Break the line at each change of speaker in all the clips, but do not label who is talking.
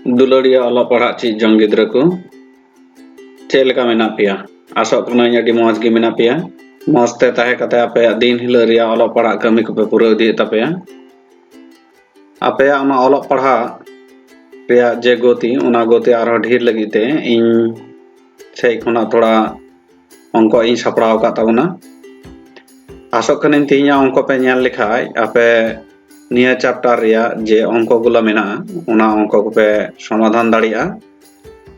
दुलड़िया अला पढ़ा चीज जंग गिद्रा को चेलका मेना पिया आसोक कनाई अडी मौज गे मेना पिया मस्ते ताहे कते आपे दिन हिलो रिया अला पढ़ा कमी को पे पूरा दी तपेया आपे आमा अला पढ़ा रिया जे गोती उना गोती आरो ढेर लगीते इन से खुना थोड़ा अंको इन सपड़ाव का ताबना आसोक कनाई तिहिया अंको पे ᱧᱮᱞ लेखाय आपे निया चैप्टर रिया जे अंको गुला मेना उना अंको को पे समाधान दाड़िया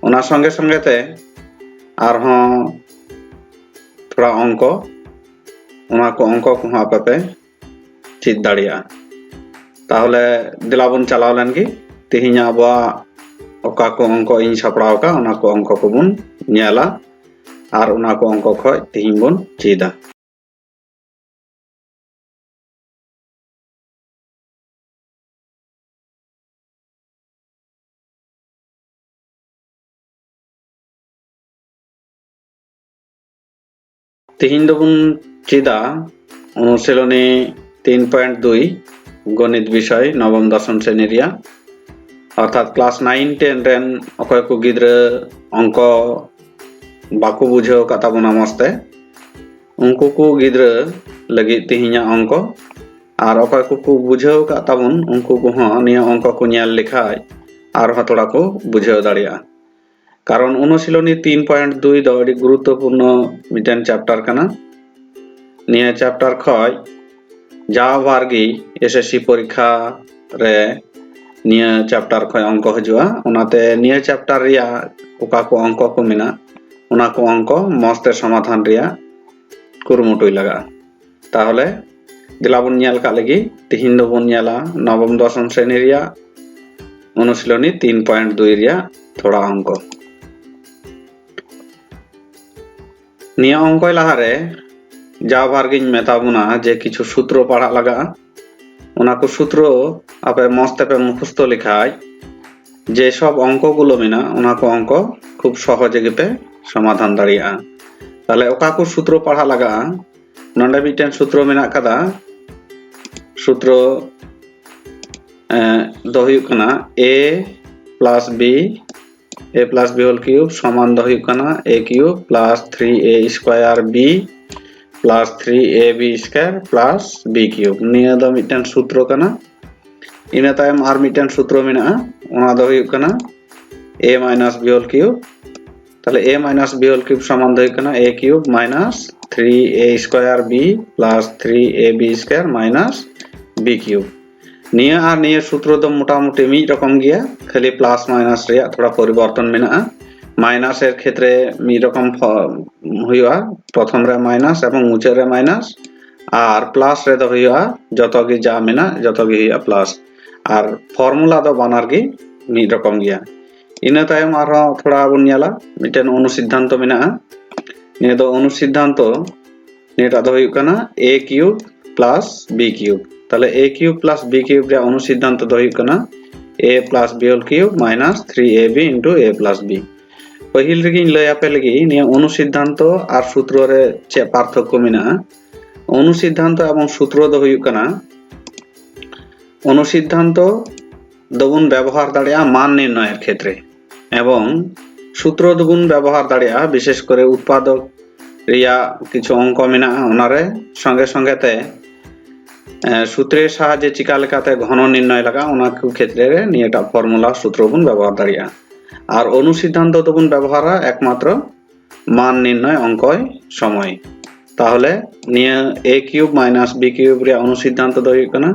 उना संगे संगे ते आरहों थोड़ा अंको उना को अंको को आपे पे चीज दाड़िया ताहले दिलाबुन चलाव लेनगी तिहिया बा ओका को अंको इन सपड़ाव का उना को अंको को बुन ᱧᱮᱞᱟ आर उना को अंको खय तिहिन बुन चीदा तिहिन दोबुन चीदा अनुशीलनी 3.2 गणित विषय नवम दशम श्रेणी रिया अर्थात क्लास 9 10 रेन अकय को गिद्रा अंको बाको बुझाव काताबना मस्ते उनको को गिद्रा लगी तिहिना अंको और अकय को बुझाव काताबन उनको को हां निया अंको को ᱧᱮᱞ लेखाय और थोड़ा को बुझाव दाड़िया कारण अनुशीलनी 3.2 दो अड़ी गुरुत्वपूर्ण मिटन चैप्टर कना निया चैप्टर खय जा बारगी एसएससी परीक्षा रे निया चैप्टर खय अंक हजुआ उनाते निया चैप्टर रिया ओका को अंक को मेना उना को अंक मस्ते समाधान रिया कुरुमुटुय लगा ताहले दिलाबुन ᱧᱮल का लगी तिहिन दोबुन ᱧᱮला नवम दशम श्रेणी रिया अनुशीलनी 3.2 रिया थोड़ा अंक निया अंक लहारे जा बारगिन मेताबुना जे किछु सूत्र पढ़ा लगा उना को सूत्र आपे मस्ते पे मुखस्त लेखाय जे सब अंक गुलो मेना उना को अंक खूब सहजे पे समाधान दाड़िया ताले ओका को सूत्र पढ़ा लगा नंडे मिटन सूत्र मेना कदा सूत्र दो हुयुक कना a plus b whole cube समान दो हुयुक कना a cube plus 3a square b plus 3ab square plus b cube निया दो मिटन सूत्र कना इना तायम आर मिटन सूत्र मेना उना दो हुयुक कना a minus b whole cube ताले a minus b whole cube समान दो हुयुक कना a cube minus 3a square b plus 3ab square minus b cube निया आर निया सूत्र दो मोटामुटी मी रकम गया खाली प्लस माइनस रिया थोड़ा परिवर्तन मेना माइनस एर क्षेत्रे मी रकम हुआ प्रथम रे माइनस एवं मुचे रे माइनस और प्लस रे दो हुआ जतो गी जा मेना जतो गी हुआ प्लस और फॉर्मूला दो बानार गी मी रकम गया इना तायम आरो थोड़ा बुन ᱧᱮला मिटन अनुसिद्धांत मेना निया दो अनुसिद्धांत नेटा दो हुयुक कना a cube plus b cube ताले a cube plus b cube रे अनुसिद्धांत दो हुयुक कना a plus b whole cube minus 3ab into a plus b पहिल रेगिन लय आपे लगी निया अनुसिद्धांत और सूत्र रे चे पार्थक्य मेना अनुसिद्धांत एवं सूत्र दो हुयुक कना अनुसिद्धांत दोबुन व्यवहार दाड़िया मान निर्णय क्षेत्रे एवं सूत्र दोबुन व्यवहार दाड़िया विशेष करे उत्पादक रिया किछु अंक मेना उनारे संगे संगे ते सूत्रे साहाয্যে चिका लेकाते घन निर्णय लगा उना को क्षेत्रे रे नियाटा फॉर्मूला सूत्र बुन व्यवहार दाड़िया और अनुसिद्धांत दोबुन व्यवहार एकमात्र मान निर्णय अंकय समय ताहले निया a cube minus b cube रे अनुसिद्धांत दो हुयुक कना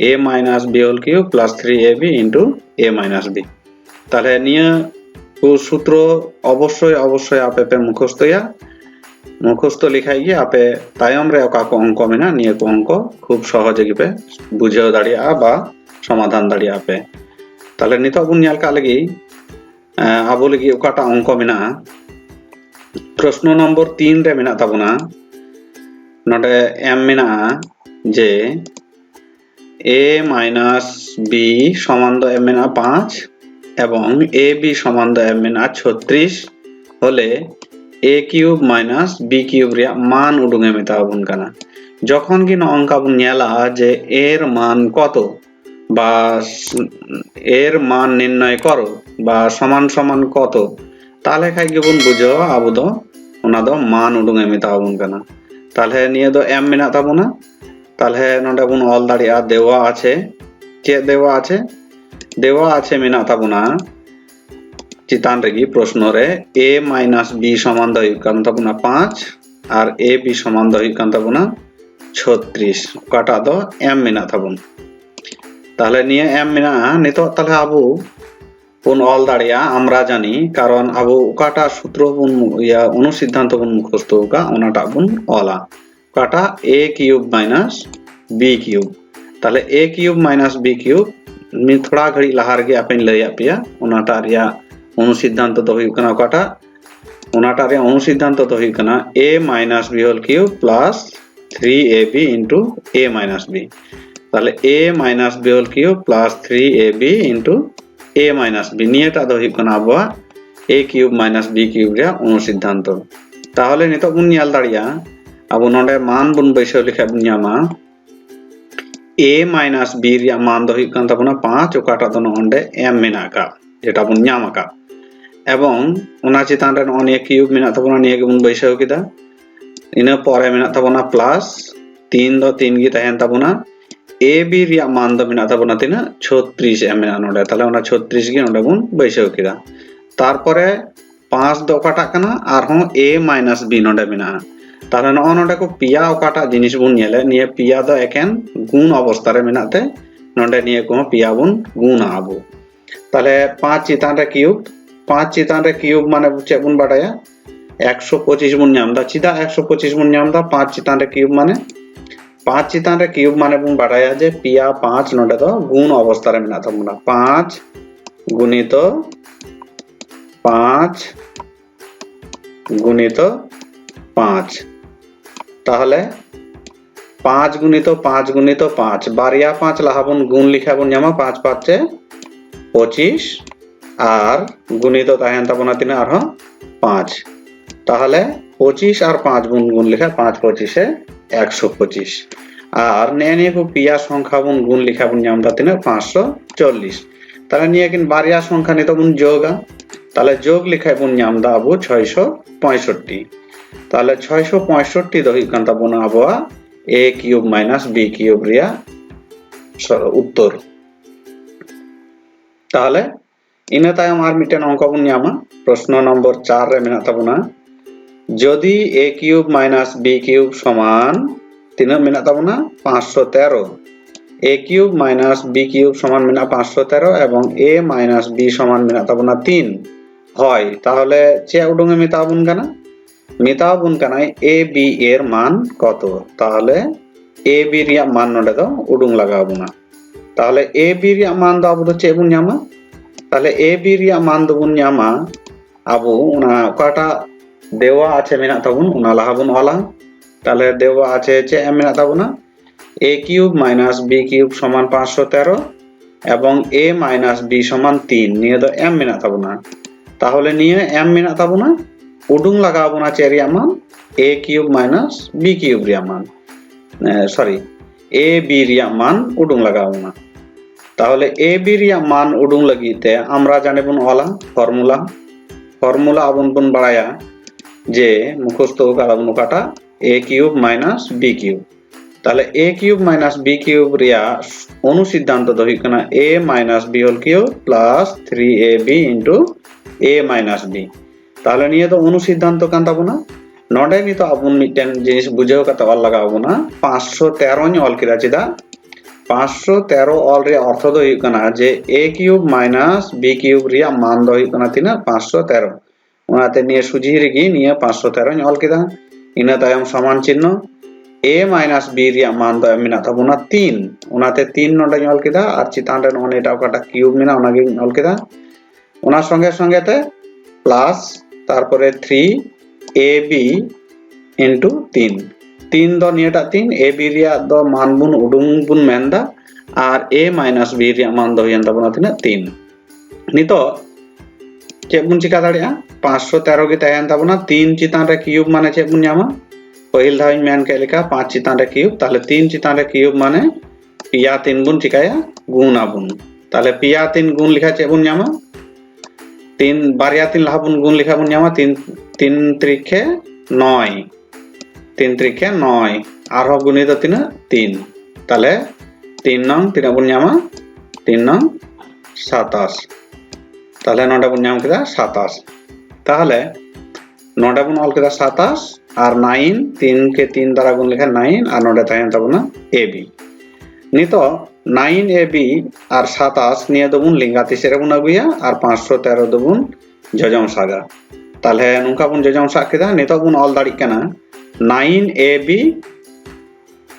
a minus b whole cube plus 3ab into a minus b ताहले निया को सूत्र अवश्य अवश्य आपे पे मुखस्त लिखाई गए आपे तायम रे ओका को अंक मेना निया को अंक खूब सहजे पे बुझाव दाड़िया बा समाधान दाड़िया आपे ताले नितो बुन ᱧᱮल का लगी आबो लगी ओकाटा अंक मेना प्रश्न नंबर 3 रे मेना ताबुना नोडे m मेना जे a माइनस b समान दो m मेना 5 एवं ab समान दो m मेना 36 होले a cube minus b cube रे मान उडुंगे मेताबुन कना जखन कि अंका बुन ᱧᱮला जे एर मान कत বা এর মান নির্ণয় করো বা সমান সমান কত তাহলে খাই ᱜᱮᱵᱚᱱ ᱵᱩᱡᱷᱟᱹᱣᱟ ᱟᱵᱚ ᱫᱚ ᱚᱱᱟ ᱫᱚ मान उडुंग ए ᱢᱮᱛᱟᱣᱟᱵᱚᱱ ᱠᱟᱱᱟ তাহলে নিয়ে ᱫᱚ m মেনাᱜ ᱛᱟᱵᱚᱱᱟ তাহলে নন্ডে বন অল দাঁড়িয়ে দেওয়া আছে চেদ দেওয়া আছে মেনাᱜ ᱛᱟᱵᱚᱱᱟ চিতান রেগি প্রশ্ন রে a - b সমান ᱫᱚ ᱦᱩᱭᱩᱜ ᱠᱟᱱ ᱛᱟᱵᱚᱱᱟ 5 আর ab সমান ᱫᱚ ᱦᱩᱭᱩᱜ ᱠᱟᱱ ᱛᱟᱵᱚᱱᱟ 36 ᱚᱠᱟᱴᱟᱜ ᱫᱚ m মেনাᱜ ᱛᱟᱵᱚᱱ তাহলে নিয়ে m মেনাᱜᱼᱟ নিতᱚᱜ তাহলে আবু বন অল দাঁড়িয়ে আমরা জানি কারণ আবু ওকাটা সূত্র বন অনুসিদ্ধান্ত বন মুখস্থ কা ওনাটা বন অলা ওকাটা a cube minus b cube তাহলে a cube minus b cube মি থোড়া ঘড়ি লাহার গে আপনি লইয়া পিয়া ওনাটা রিয়া অনুসিদ্ধান্ত তো হইব কানা ওকাটা ওনাটা রিয়া অনুসিদ্ধান্ত তো হইব কানা a minus b whole cube plus 3ab into a minus b তাহলে a minus b whole cube plus 3ab into a minus b নিয়েটা তো হইব কানা আবুয়া a cube minus b cube রিয়া অনুসিদ্ধান্ত তাহলে নিতো বুন নিয়াল দাঁড়িয়া আবু নন্ডে মান বুন বৈশাও লিখা বুন নিয়ামা a মাইনাস b রিয়া মান তো হইব কান তাবনা 5 ওকাটা তো নন্ডে m মেনা কা যেটা বুন নিয়ামা কা এবং ওনা চিতান রে অন a কিউব মেনা তাবনা নিয়ে বুন বৈশাও কিদা ইনা পরে মেনা তাবনা প্লাস 3 ᱫᱚ 3 ᱜᱮ ᱛᱟᱦᱮᱱ ᱛᱟᱵᱚᱱᱟ ab রিয়া মান ᱫᱚ মেনা ᱛᱟᱵᱚᱱᱟ ᱛᱤᱱᱟ 36 মেনা নন্ডে তাহলে ওনা 36 গে নন্ডে বুন বৈশাও কিদা তারপরে 5 ᱫᱚ ᱚᱠᱟᱴᱟᱜ ᱠᱟᱱᱟ ᱟᱨᱦᱚᱸ a মাইনাস b নন্ডে মেনা তাহলে নন্ডে ᱠᱚ পিয়া ᱚᱠᱟᱴᱟᱜ জিনিস বুন নেলে নিয়ে পিয়া ᱫᱚ একেন গুণ অবস্থা রে মেনাতে নন্ডে নিয়ে কো পিয়া বুন গুণ আবু তাহলে 5 চিতান রে কিউব 5 চিতান রে কিউব মানে চে বুন বাডায়া 125 বুন নামদা চিদা 125 বুন নামদা 5 চিতান রে কিউব মানে 5 চিতান রে কিউব মানে বুন বাডায়া যে পিয়া 5 নন্ডে তো গুণ অবস্থা রে মেনা তাবনা 5 গুণিত 5 গুণিত 5 তাহলে 5 গুণিত 5 গুণিত 5 বারিয়া 5 লাহাবন গুণ লিখাবন জামা 5 5 25 আর গুণিত তাহেন তাবনা তিনা আর 5 তাহলে 25 আর 5 গুণ গুণ লিখা 5 25 এ 125 আর নেনে কো পিয়া সংখ্যা বুন গুণ লিখাবন জামা তিনা 540 তাহলে নিয়ে কিন বারিয়া সংখ্যা নিতো বুন যোগা তাহলে যোগ লিখাবন জামা আবু 665 তাহলে 665 ᱫᱚ ᱦᱩᱭᱩᱜ ᱠᱟᱱ ᱛᱟᱵᱚᱱᱟ ᱟᱵᱚᱣᱟᱜ a cube minus b cube Riya উত্তর তাহলে ইনা তায়ম আর মিটেন অঙ্ক বন নিয়ামা প্রশ্ন নম্বর 4 রে মেনা তাবনা যদি a cube minus b cube সমান তিনা মেনা তাবনা 513 a cube minus b cube সমান মেনা 513 এবং a মাইনাস b সমান মেনা তাবনা 3 হয় তাহলে চে উডুঙে মেতাবুন কানা মেতাবুন কানাই a b এর মান কত তাহলে a b রিয়া মান নডে তো উডুং লাগাবুনা তাহলে a b রিয়া মান দো আবু তো চে বুন নিয়ামা তাহলে a b রিয়া মান দো বুন নিয়ামা আবু ওনা ওকাটা দেওয়া আছে মেনা তাবুন ওনা লাহাবুন ওলা তাহলে দেওয়া আছে চে m Mena তাবুনা a cube minus b cube সমান 513 এবং a মাইনাস b সমান 3 নিয়ে তো m মেনা তাবুনা তাহলে নিয়ে m মেনা তাবুনা উডুং লাগাবো না চেরিয়া মান a cube minus b cube Riya মান সরি a b রিয়া মান উডুং লাগাবো না তাহলে a b রিয়া মান উডুং লাগিতে আমরা জানেবন ওলা ফর্মুলা আবন বন বাড়ায়া যে মুখস্থ কালাবন কাটা a cube minus b cube তাহলে a cube minus b cube রিয়া অনুসিদ্ধান্ত তো হই কানা a minus b whole cube plus 3ab into a minus b তাহলে নিয়ে তো অনুসিদ্ধান্ত কান তাবনা নডে নি তো আবুন মিটেন জিনিস বুঝেও কাতে অল লাগাবো না 513 নি অল কিরা চিদা 513 অল রে অর্থ তো হই কানা যে a cube minus b cube Riya মান দো হই কানা তিনা 513 ওনাতে নিয়ে সুজি রেগি নিয়ে 513 নি অল কিদা ইনা তায়ম সমান চিহ্ন a মাইনাস b রিয়া মান দো মিনা তাবনা 3 ওনাতে 3 নডে নি অল কিদা আর চিতান রে অন এটা ওকাটা কিউব মিনা ওনাগে অল কিদা ওনার সঙ্গে সঙ্গেতে প্লাস তারপরে 3ab ইনটু 3 দ নিয়েটা 3 ab রিয়া দ মান বুন উডুং বুন মেন্দা আর a মাইনাস b রিয়া মান দ হইয়ান তাবনা তিনা 3 নিতো চে বুন চিকা দাড়িয়া 513 গে তাহেন তাবনা 3 চিতান রে কিউব মানে চে বুন জামা पहिल धाव मेन के लेका 5 चितान रे कियूब ताहले 3 चितान रे कियूब माने पिया 3 बुन चिकाया गुण आबुन ताले पिया 3 गुण लिखा चे बुन ᱧᱟᱢᱟ 3 बारिया 3 लाहा बुन गुण लिखा बुन ᱧᱟᱢᱟ 3 त्रिखे 9 3 त्रिखे 9 आरो गुणी दो तिना 3 ताले 3 नंग तिना बुन ᱧᱟᱢᱟ 3 नंग 27 ताले नोडे बुन ᱧᱟᱢ केदा 27 ताले नोडे बुन ऑल केदा 27 और 9 3 के 3 द्वारा गुण लिखा 9 और नोडे तहेन ताबुना AB नितो 9AB और 27 निये दोबुन लिंगाती सेरे बुन अगुया और 513 दोबुन जजम सागा ताले नुका बुन जजम साग केदा नितो बुन ऑल दाड़ी कना 9AB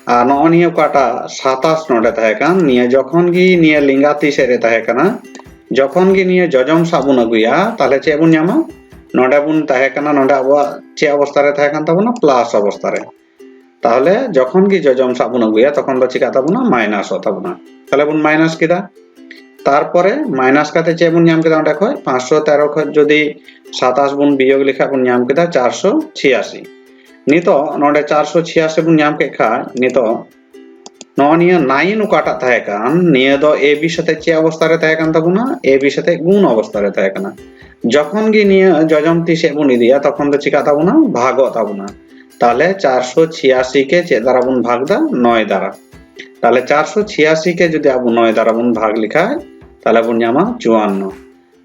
और नोनिया काटा 27 नोडे तहे कान निये जखन गी निये लिंगाती सेरे तहे कना जखन गी निये जजम साग बुन अगुया ताले चे बुन ᱧᱟᱢᱟ नोडे बुन तहे कना नोडे अब चे अवस्था रे तहे कान ताबुना प्लस अवस्था रे ताहले जखन गी जजम साग बुन अगुया तखन दो चिका ताबुना माइनास ताबुना ताहले बुन माइनास केदा तारपरे माइनास काते चे बुन ᱧᱟᱢ केदा ओंडे खय 513 खय जदि 27 बुन बियोग लिखा बुन ᱧᱟᱢ केदा 486 नितो नोडे 486 बुन ᱧᱟᱢ के खा नितो नोनिया 9 उकाटा तहे कान निये दो AB साथे चे अवस्था रे तहे कान ताबुना AB साथे गुण अवस्था रे तहे काना जखन गी निये जजम ती से बुन इदिया तखन दो चिका ताबुना भागो ताबुना ताले 486 के चे द्वारा बुन भाग दा 9 द्वारा ताले 486 के जदि अब 9 द्वारा बुन भाग लिखा ताले बुन ᱧᱟᱢᱟ 54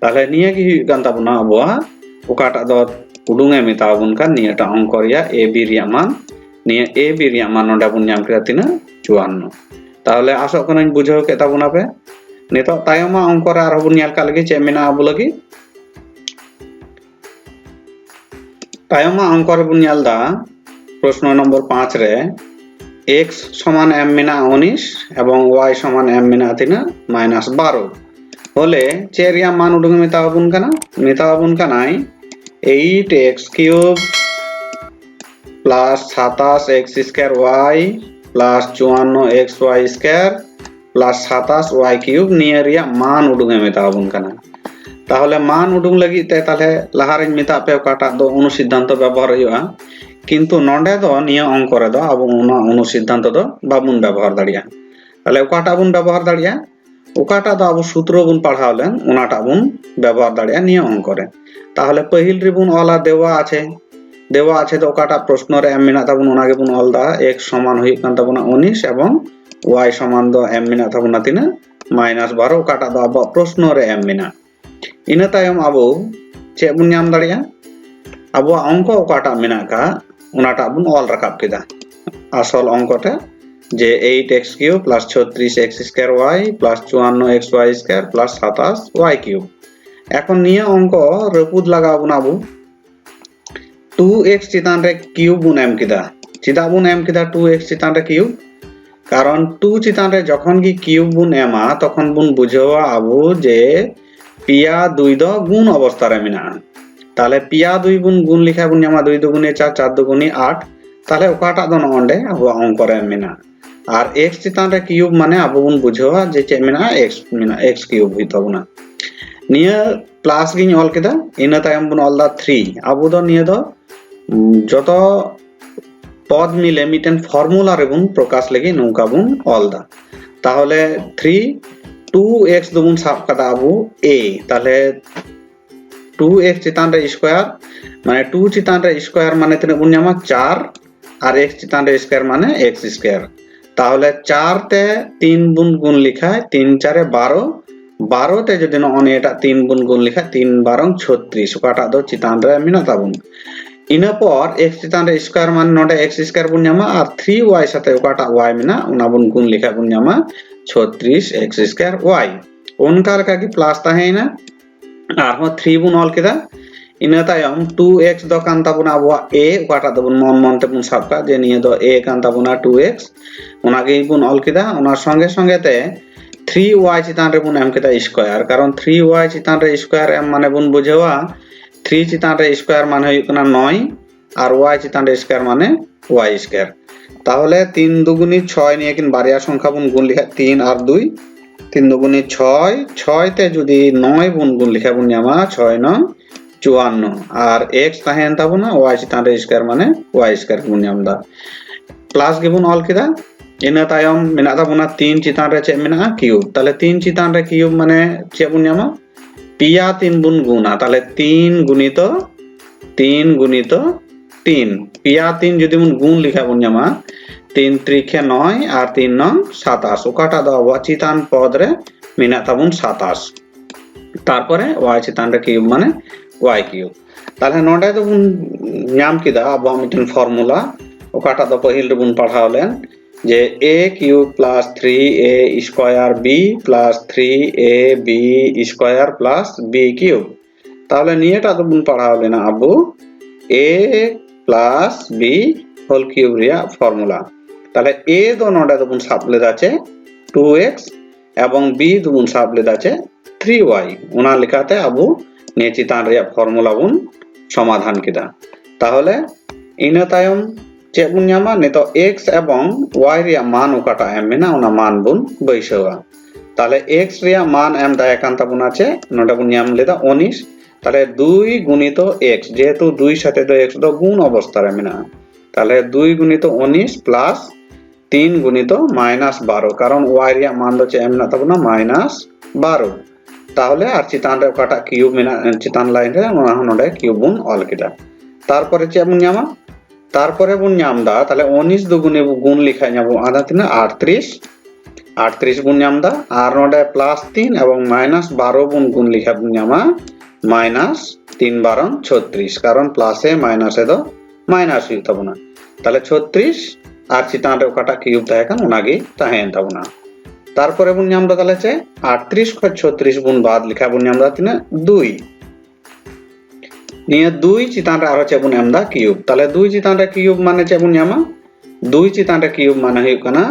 ताले निये गी हुई कान ताबुना अबवा उकाटा दो उडुंगे मेता बुन का नियटा अंक रिया AB रिया मान निये AB रिया मान नोडे बुन ᱧᱟᱢ केदा तिना 54 ताहले आसो कनाñ बुझाव के ताबुना पे नितो तायमा अंक रे आरो बुन ᱧᱮᱞ का लगी चे मेना अबु लगी तायमा अंक रे बुन ᱧᱮᱞ दा प्रश्न नंबर 5 रे x समान m मेना 19 एवं y समान m मेना तिना -12 होले चे रिया मान उडुंगे मेता बुन कनाय 8x³ plus 27x² y plus 54xy² plus 27y³ निये रिया मान उडुंगे मेता बुन कना ताहले मान उडुंग लगी ते ताहले लहारिन मेता पे काटा दो अनुसिद्धांत व्यवहार हुआ किंतु नोडे दो निये अंक रे दो अब उना अनुसिद्धांत दो बाबुन व्यवहार दाड़िया ताहले ओकाटा बुन व्यवहार दाड़िया ओकाटा दो अब सूत्र बुन पढ़ाव लेन उनाटा बुन व्यवहार दाड़िया निये अंक रे ताहले पहिल रे बुन ऑला देवा आछे तो ओकाटा प्रश्न रे m मेना ताबुन उनागे बुन ऑल दा x समान हुई कान ताबुना 19 एवं y समान दो m मेना ताबुना तिना -12 ओकाटा दो अब प्रश्न रे m मेना इना तायम अब चे बुन ᱧᱟᱢ दाड़िया अब अंक ओकाटा मेना का उनाटा बुन ऑल रकाब केदा आसल अंकटा जे 8x³ plus 36x² plus 54xy² plus 27y³ এখন নিয়ে অঙ্ক রপুদ লাগাবো না 2x চিতান রে কিউব গুণ m কিদা চিদা বুন m কিদা 2x চিতান রে কিউব কারণ 2 চিতান রে যখন কি কিউব গুণ m আ তখন বুন বুঝাওয়া আবু যে পিয়া 2 দ গুণ অবস্থা রে মিনা তাহলে পিয়া 2 বুন গুণ লিখা বুন ᱧᱟᱢᱟ 2 দুগুণে 4 4 দুগুণে 8 তাহলে ওকাটা দ নন্ডে আবু অঙ্ক রে মিনা আর x চিতান রে কিউব মানে আবু বুন বুঝাওয়া যে চে মিনা x কিউব হই তবনা निये प्लस गिन ऑल केदा इना तायम बुन ऑल दा 3 आबु दो निये दो जतो पद मिले मिटेन फॉर्मूला रे बुन प्रकाश लगी नौका बुन ऑल दा ताहले 3 2x दो बुन साफ कदा आबु a ताहले 2x चितान रे स्क्वायर माने 2 चितान रे स्क्वायर माने तिना बुन ᱧামা 4 और x चितान रे स्क्वायर माने x² ताहले 4 ते 3 बुन गुण लिखा 3 4 12 12 ते जदि नोने एटा 3 बुन गुण लिखा 3 12 36 ओकाटा दो चितान रे मिना ताबुन इना पर x चितान रे स्क्वायर मान नोडे x² बुन ᱧামা और 3y साथे ओकाटा y मिना उना बुन गुण लिखा बुन ᱧামা 36x² y उनका लका की प्लस ताहेना आरो 3 बुन ऑल केदा इना तायम 2x दो कान ताबुना अबवा a ओकाटा दो बुन मन मन ते बुन साबका जे निये दो a कान ताबुना 2x उनागे बुन ऑल केदा उना संगे संगे ते 3y चितान रे बुन m केदा स्क्वायर कारण 3y चितान रे स्क्वायर m माने बुन बुझावा 3 चितान रे स्क्वायर माने हुई कना 9 और y चितान रे स्क्वायर माने y² ताहले 3 दुगुनी 6 निये किन बारिया संख्या बुन गुण लिखा 3 और 2 3 दुगुनी 6 ते जदि 9 बुन गुण लिखा बुन ᱧামা 6 9 54 और x ताहेन ताबुना y चितान रे स्क्वायर माने y² बुन ᱧামदा प्लस गे बुन ऑल केदा ina tayom mena tabuna 3 चितान रे चेक मेना क्यूब ताले 3 चितान रे क्यूब माने चेक बुन ᱧᱟᱢᱟ पिया 3 बुन गुना ताले 3 गुणित 3 पिया 3 যদি বুন গুণ লিখা বুন ᱧামা 3 त्रिखे 9 আর 3 9 27 ওকাটা দ আবো চিতান পদ রে মেনা তাবুন 27 তারপরে y চিতান রে কিউব মানে y কিউব তাহলে নোডে তো বুন ᱧাম কিদা আবো মিটেন ফর্মুলা ওকাটা দ পহিল রে বুন পড়াওলেন যে a cube plus 3a square b plus 3ab square plus b cube তাহলে নিয়েটা তো বুন পড়াওলেন আবো a plus b whole cube রিয়া ফর্মুলা তাহলে a দো নোডে তো বুন সাবলে আছে 2x এবং b দো বুন সাবলে আছে 3y ওনা লেখাতে আবো নিয়ে চিতান রিয়া ফর্মুলা বুন সমাধান কিদা তাহলে ইনা তায়ম चेक बुन ᱧᱟᱢᱟ नितो x এবং y রিয়া মান ওকাটা এম মেনা ওনা মান বুন বৈশাওয়া তাহলে x রিয়া মান এম দায়া কান তাবুন আছে নোডা বুন ᱧাম লেদা 19 তাহলে 2 গুণিত x যেহেতু 2 সাথে তো x তো গুণ অবস্থায় মেনা তাহলে 2 গুণিত 19 প্লাস 3 গুণিত -12 কারণ y রিয়া মান তো এম না তাবুনা -12 তাহলে আর চিতান রে ওকাটা কিউব মেনা চিতান লাইন রে ওনা নোডা কিউব বুন অল কিদা তারপরে चेक বুন ᱧামা তারপরে বুন ᱧামদা তাহলে 19 দুগুণে গুণ লিখা যাবো আদা তিনা 38 বুন ᱧামদা আর নোডে প্লাস 3 এবং -12 বুন গুণ লিখা বুন ᱧামা -3 12 36 কারণ প্লাসে মাইনাসে তো মাইনাস হই তাবনা তাহলে 36 আর চিতান রে ওকাটা কিউব তাহেকান ওনাগে তাহেন তাবনা তারপরে বুন ᱧামদা তাহলে চে 38 খয় 36 বুন বাদ লিখা বুন ᱧামদা তিনা 2 নিয়ে 2 চিতান রে আরো চেবুন এমদা কিউব তাহলে 2 চিতান রে কিউব মানে চেবুন ᱧামা 2 চিতান রে কিউব মানে হই কানা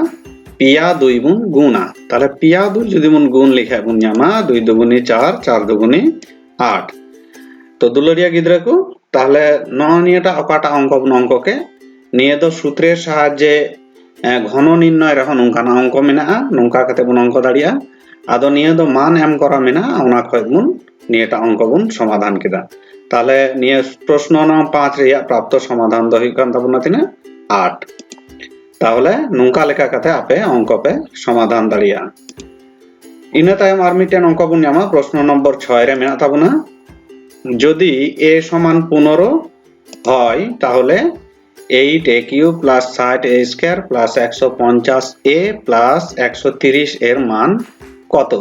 পিয়া 2 বুন গুণা তাহলে পিয়া 2 যদি বুন গুণ লিখা বুন ᱧামা 2 দুগুণে 4 4 দুগুণে 8 তো দুলরিয়া গিদ্রা কো তাহলে নিয়েটা ওকাটা অঙ্ক বুন অঙ্ককে নিয়ে তো সূত্রের সাহায্যে ঘন নির্ণয় রাখুন অঙ্কানা অঙ্ক মেনা নঙ্কা কাতে বুন অঙ্ক দাঁড়িয়া আদো নিয়ে তো মান এম করা মেনা ওনা খয় বুন নিয়েটা অঙ্ক বুন সমাধান কিদা তাহলে নিয়ে প্রশ্ন নম্বর 5 রিয়া প্রাপ্ত সমাধান দ হই কান তাবুনা তিনা 8 তাহলে নঙ্কা লেখা কাতে আপে অঙ্ক পে সমাধান দাঁড়িয়া ইনা তায়ম আর মিটেন অঙ্ক বুন ᱧামা প্রশ্ন নম্বর 6 রে মেনা তাবুনা যদি a সমান 15 হয় তাহলে 8a cube plus 60a square plus 150a plus 130 এর মান কত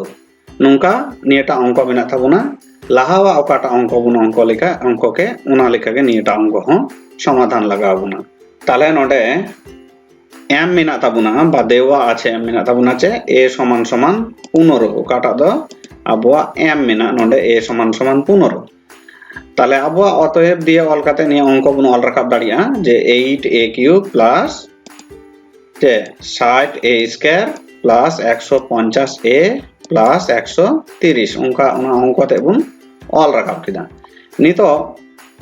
নঙ্কা নিয়েটা অঙ্ক মেনা তাবুনা লাহাওয়া ওকাটা অঙ্ক বুন অঙ্ক লেখা অঙ্ককে ওনা লেখাকে নিয়েটা অঙ্ক হ সমাধান লাগাবুনা তাহলে নোডে এম মেনা তাবুনা বা দেওয়া আছে এম মেনা তাবুনা আছে a সমান সমান 15 ওকাটা দ আবওয়া এম মেনা নোডে a সমান সমান 15 তাহলে আবওয়া অতএব দিয়ে অলকাতে নিয়ে অঙ্ক বুন অল রাখাব দাঁড়িয়া যে 8a কিউব প্লাস যে 60a square plus 150a plus 130 অঙ্কা ওনা অঙ্কতে বুন অল রাখাব কিদা নিতো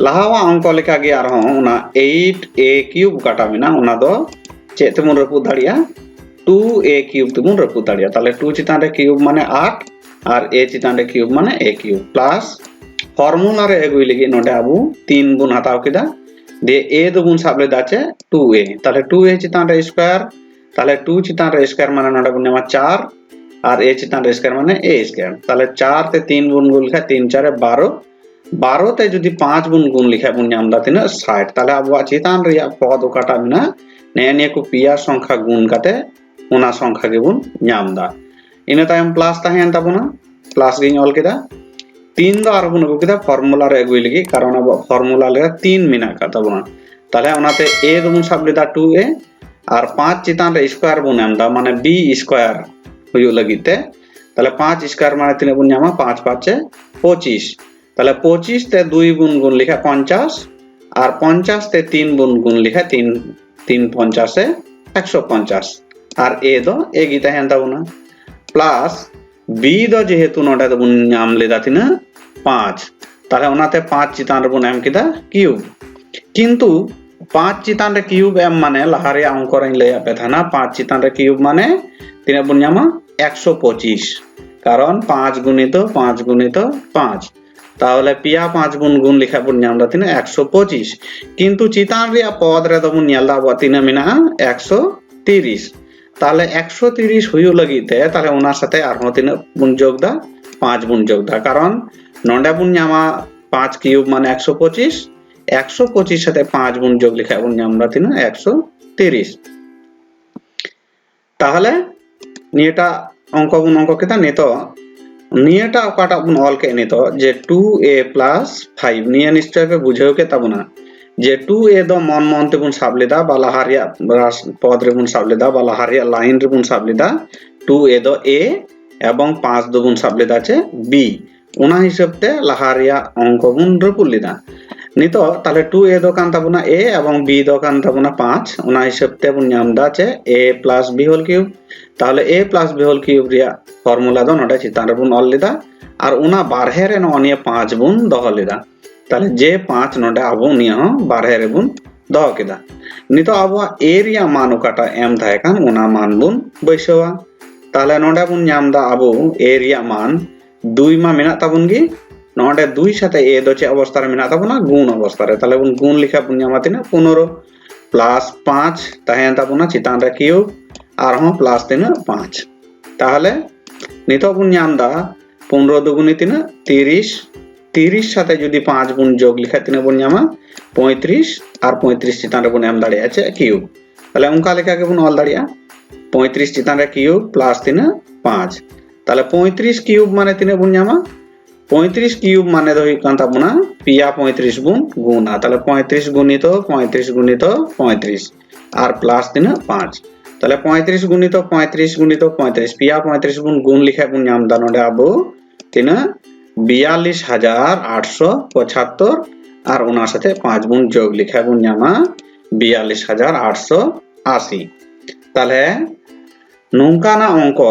লাহাওয়া অঙ্ক লেখা গিয়া আর ওনা 8a কিউব কাটা মেনা ওনা দ চে তেমন রপু দাঁড়িয়া 2a কিউব তেমন রপু দাঁড়িয়া তাহলে 2 চিতান রে কিউব মানে 8 আর a চিতান রে কিউব মানে a কিউব প্লাস ফর্মুলা রে এগুই লাগি নোডে আবু 3 গুণ হাতাও কিদা দে a দো গুণ সাবলে দাছে 2a তাহলে 2a চিতান রে স্কয়ার তাহলে 2 চিতান রে স্কয়ার মানে নোডে গুণ নামা 4 আর a চিতান রে স্কয়ার মানে a স্কয়ার তাহলে 4 তে 3 গুণ গুণ লিখা 3 4 12 12 তে যদি 5 গুণ গুণ লিখা বুন ᱧামদা তিনা 60 তাহলে আবু চিতান রে পদ ওকাটা মিনা নেনে কো পিয়া সংখ্যা গুণ কাতে ওনা সংখ্যা কে বুন ᱧামদা ইনা তায়ম প্লাস তাহেন তাবুনা প্লাস গিন অল কিদা 3 দ আর বুন কো কিদা ফর্মুলা রে এগুই লাগি কারণ আবু ফর্মুলা লে 3 মিনা কাতাবুনা তাহলে ওনাতে a দুন সাবলে দা 2a আর 5 চিতান রে স্কয়ার বুন ᱧামদা মানে b স্কয়ার হইও লাগিতে তাহলে 5 স্কয়ার মানে তিনে বুন ᱧামা 5 5 25 তাহলে 25 তে 2 গুণ গুণ লিখা 50 আর 50 তে 3 গুণ গুণ লিখা 3 3 50 এ 150 আর a দ a গিতা হেন তাবুনা প্লাস b দ যেহেতু নোডা দ বুন ᱧাম লেদা তিনা 5 তাহলে ওনাতে 5 চিতান রে বুন এম কিদা কিউব কিন্তু 5 চিতান রে কিউব এম মানে লাহারে অঙ্ক রে লয়া পেথানা 5 চিতান রে কিউব মানে তিনে বুন ᱧামা 125 কারণ 5 গুণিত 5 তাহলে পিয়া 5 গুণ গুণ লিখা বুন ᱧামদা তিনা 125 কিন্তু চিতান রে পদ রে দ বুন ᱧᱮᱞ ᱫᱟ ᱟᱵᱚ তিনা মেনা 130 ताले 130 हुयु लगी ते ताले उना साथे आरहों तिना बुन जोग दा 5 बुन जोग दा कारण नोंडे बुन ᱧᱟᱢᱟ 5 क्यूब माने 125 125 साथे 5 बुन जोग लिखा बुन ᱧᱟᱢ दा तिना 130 ताहले नियटा अंक बुन अंक केदा नितो नियटा ओकाटा बुन ऑल के नितो जे 2a + 5 निया निश्चय पे बुझाव के ताबुना जे 2a दो मन मन ते बुन साब लेदा बाला हारिया पद रे बुन साब लेदा बाला हारिया लाइन रे बुन साब लेदा 2a दो a एवं 5 दो बुन साब लेदा चे b उना हिसाब ते लहारिया अंक बुन रपुल लेदा नितो ताले 2a दो कान ताबुना a एवं b दो कान ताबुना 5 उना हिसाब ते बुन ᱧᱟᱢ दा चे a + b होल क्यूब ताहले a + b होल क्यूब रिया फॉर्मूला दो नोडे चितान रे बुन ऑल लेदा और उना बारहे रे नोनिया 5 बुन दोह लेदा ताले जे 5 नोडे आबो निया हो बारहे रे बुन दोह केदा नितो आबो a रिया मान ओकाटा एम थाहे कान उना मान बुन बैसवा ताले नोडे बुन ᱧᱟᱢ दा आबो a रिया मान 2 मा मेना ताबुन गी नोडे 2 साथे a दो चे अवस्था रे मेना ताबुना गुण अवस्था रे ताले बुन गुण लिखा बुन ᱧᱟᱢᱟ तिना 15 प्लस 5 ताहेन ताबुना चितान रे क्यूब आरहों प्लस तिना 5 ताहले नितो बुन ᱧाम दा 15 दुगुनी तिना 30 30 साथे जुदी 5 बुन जोग लिखा तिना बुन ᱧामा 35 और 35 चितान रे बुन एम दाड़िया चे क्यूब ताले उनका लेखा के बुन ऑल दाड़िया 35 चितान रे क्यूब प्लस तिना 5 ताले 35 क्यूब माने तिना बुन ᱧामा 35 क्यूब माने दो हुयुग ताबुना पिया 35 बुन गुना ताले 35 गुणित 35 और प्लस तिना 5 ताले 35 गुणित 35 पिया 35 बुन गुण लिखा बुन ᱧᱟᱢ दा नोडे आबो तिना 42875 और उना साथे 5 बुन जोग लिखा बुन ᱧामा 42880 ताले नोंकाना अंक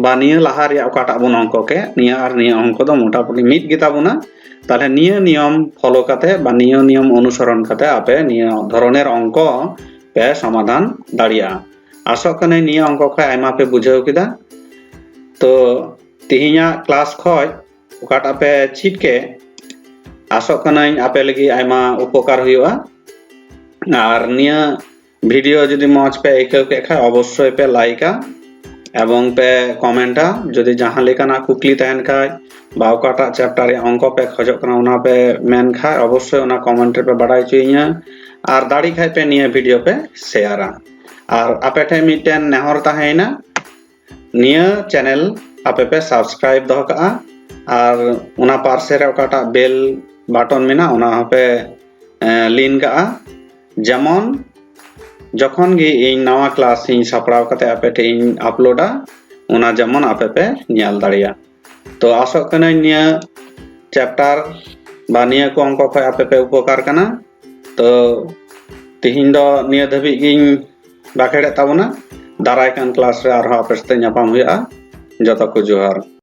बानिया लहारिया ओकाटा बुन अंक के निया और निया अंक दो मोटामुटी मिद गिता बुना ताले निया नियम फॉलो काते बा निया नियम अनुसरण काते आपे निया धरनेर अंक पे समाधान दाड़िया आशा कने निया अंक खा आयमा पे बुझाव किदा तो तिहिया क्लास खय ओकाटा पे चिट के आशा कने आपे लगी आयमा उपकार हुआ और निया वीडियो जदि मौज पे आइकाव के खा अवश्य पे लाइका एवं पे कमेंटा जदि जहां लेकाना कुकली तहन खाय बा ओकाटा चैप्टर अंक पे खजो कना उना पे मेन खाय अवश्य उना कमेंट पे बाडाय चुइया और दाड़ी खाय पे निया वीडियो पे शेयरा और आपे ठे मिटेन नेहर ताहेना निया चैनल आपे पे सब्सक्राइब दो का और उना पार्से रे ओकाटा बेल बटन मेना उना पे लिन का जेमन जखन गे इन नवा क्लास इन सपड़ाव कते आपे टे इन अपलोडा उना जेमन आपे पे ᱧᱮᱞ दाड़िया तो आशा कने निया चैप्टर बा निया को अंक खय आपे पे उपकार कना तो तिहिन दो निया धबि गिन बाखेड़े ताबुना दाराय कान क्लास रे आरो आपे साथे ᱧᱟᱯᱟᱢ हुआ जतो को जोहार।